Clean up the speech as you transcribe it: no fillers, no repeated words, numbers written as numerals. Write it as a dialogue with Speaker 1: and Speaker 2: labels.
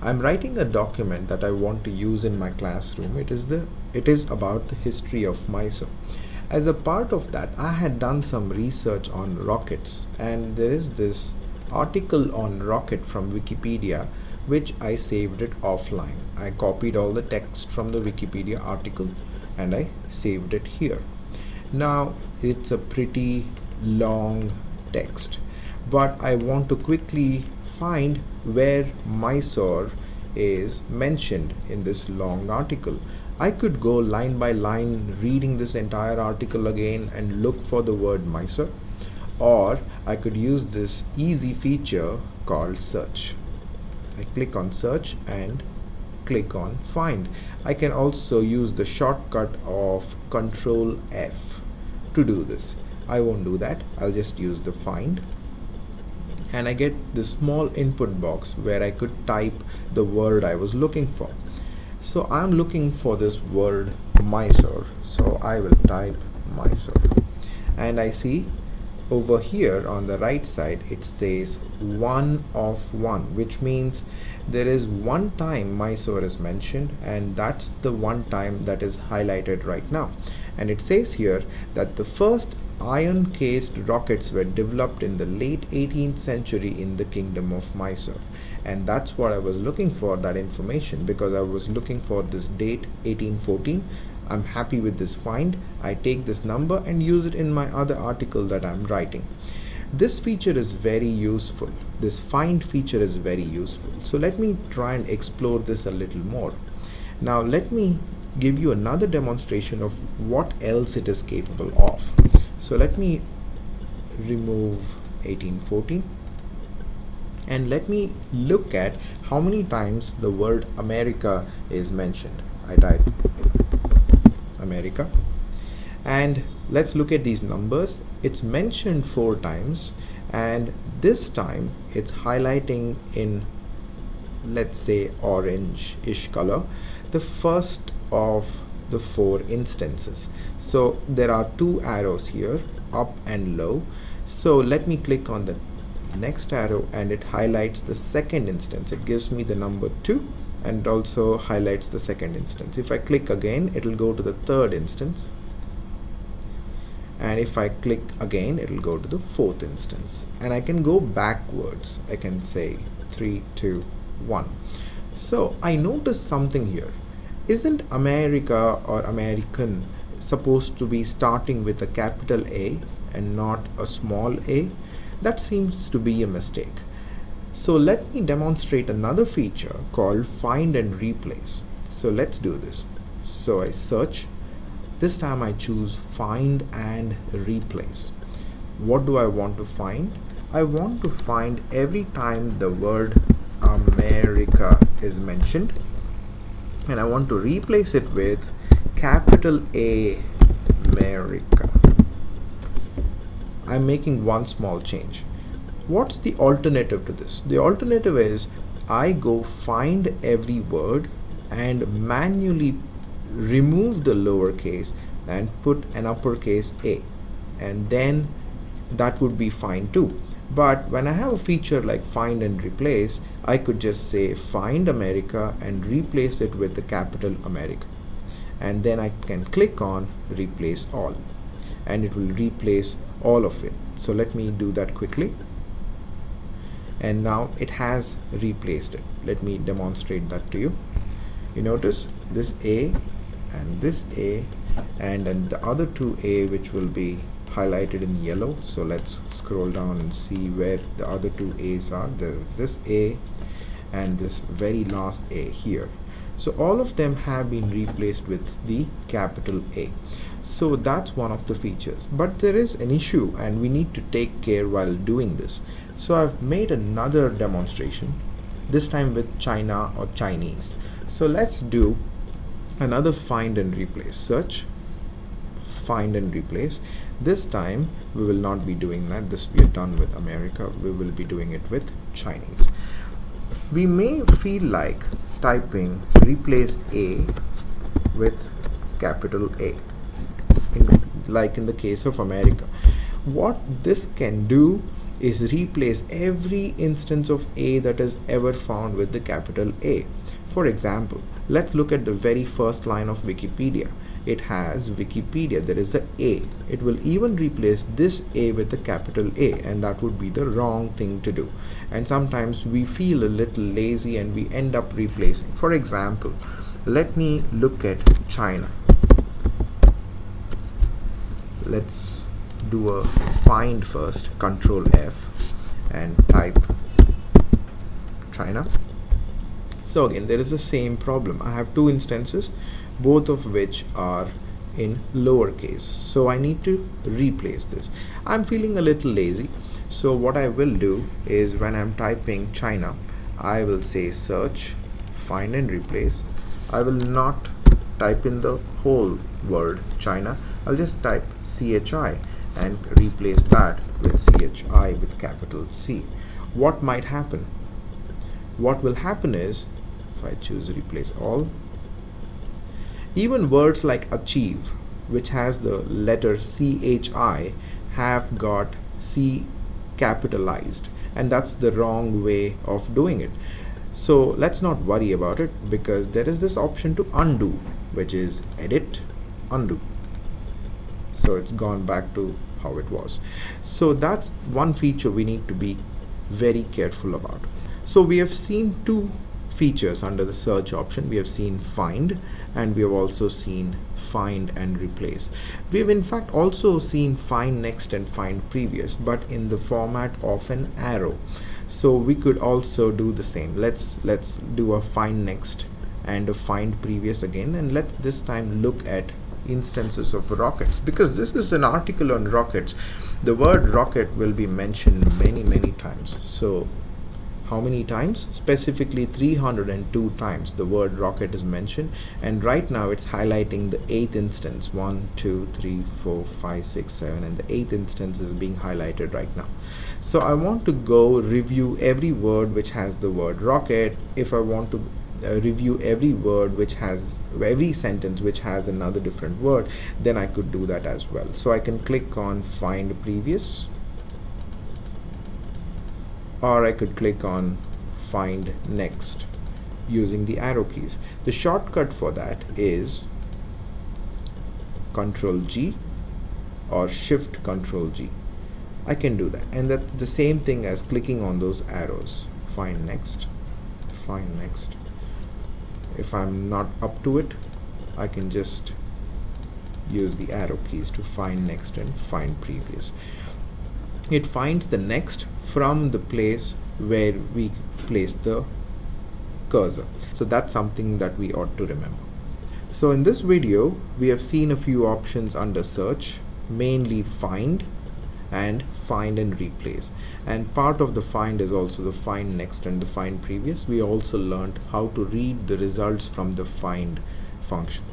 Speaker 1: I'm writing a document that I want to use in my classroom. It is about the history of Mysore. As a part of that, I had done some research on rockets, and there is this article on rocket from Wikipedia which I saved it offline. I copied all the text from the Wikipedia article and I saved it here. Now it's a pretty long text, but I want to quickly find where Mysore is mentioned in this long article. I could go line by line reading this entire article again and look for the word Mysore, or I could use this easy feature called search. I click on search and click on find. I can also use the shortcut of Control F to do this. I won't do that. I'll just use the find, and I get this small input box where I could type the word I was looking for. So I'm looking for this word Mysore, so I will type Mysore, and I see over here on the right side it says 1 of 1, which means there is one time Mysore is mentioned, and that's the one time that is highlighted right now. And it says here that the first iron cased rockets were developed in the late 18th century in the kingdom of Mysore. And that's what I was looking for, that information, because I was looking for this date 1814. I'm happy with this find. I take this number and use it in my other article that I'm writing. This feature is very useful. This find feature is very useful. So let me try and explore this a little more. Now let me give you another demonstration of what else it is capable of. So let me remove 1814 and let me look at how many times the word America is mentioned. I type America, and let's look at these numbers. It's mentioned 4 times, and this time it's highlighting in, let's say, orange-ish color, the first of the 4 instances. So there are 2 arrows here, up and low. So let me click on the next arrow and it highlights the second instance. It gives me the number 2 and also highlights the second instance. If I click again, it will go to the third instance, and if I click again, it will go to the 4th instance, and I can go backwards. I can say 3, 2, 1. So I noticed something here. Isn't America or American supposed to be starting with a capital A and not a small a? That seems to be a mistake. So let me demonstrate another feature called find and replace. So let's do this. So I search. This time I choose find and replace. What do I want to find? I want to find every time the word America is mentioned, and I want to replace it with capital A, America. I'm making one small change. What's the alternative to this? The alternative is I go find every word and manually remove the lowercase and put an uppercase A, and then that would be fine too. But when I have a feature like find and replace, I could just say find America and replace it with the capital America, and then I can click on replace all and it will replace all of it. So let me do that quickly, and now it has replaced it. Let me demonstrate that to you. You notice this A and this A, and then the other 2 A which will be highlighted in yellow. So let's scroll down and see where the other 2 A's are. There's this A and this very last A here. So all of them have been replaced with the capital A. So that's one of the features, but there is an issue and we need to take care while doing this. So I've made another demonstration, this time with China or Chinese. So let's do another find and replace. Search, find and replace. This time we will not be doing that. This we are done with America. We will be doing it with Chinese. We may feel like typing replace A with capital A, like in the case of America. What this can do is replace every instance of A that is ever found with the capital A. For example, let's look at the very first line of Wikipedia. It has Wikipedia, there is a A. It will even replace this A with a capital A, and that would be the wrong thing to do. And sometimes we feel a little lazy and we end up replacing. For example, let me look at China. Let's do a find first, Control F, and type China. So again, there is the same problem. I have two instances, both of which are in lowercase, so I need to replace this. I'm feeling a little lazy, so what I will do is when I'm typing China, I will say search, find and replace. I will not type in the whole word China. I'll just type CHI and replace that with CHI with capital C. What might happen? What will happen is, if I choose replace all, even words like achieve, which has the letter CHI, have got C capitalized, and that's the wrong way of doing it. So let's not worry about it, because there is this option to undo, which is edit, undo. So it's gone back to how it was. So that's one feature we need to be very careful about. So we have seen two features under the search option. We have seen find, and we have also seen find and replace. We have in fact also seen find next and find previous, but in the format of an arrow. So we could also do the same. Let's do a find next and a find previous again, and let's this time look at instances of rockets, because this is an article on rockets. The word rocket will be mentioned many times. So how many times? Specifically 302 times the word rocket is mentioned, and right now it's highlighting the 8th instance. 1 2 3 4 5 6 7, and the 8th instance is being highlighted right now. So I want to go review every word which has the word rocket. If I want to review every word which has every sentence which has another different word, then I could do that as well. So I can click on find previous, or I could click on find next using the arrow keys. The shortcut for that is Control G or Shift Control G. I can do that, and that's the same thing as clicking on those arrows. Find next, find next. If I'm not up to it, I can just use the arrow keys to find next and find previous. It finds the next from the place where we place the cursor. So that's something that we ought to remember. So in this video, we have seen a few options under search, mainly find and find and replace, and part of the find is also the find next and the find previous. We also learned how to read the results from the find function.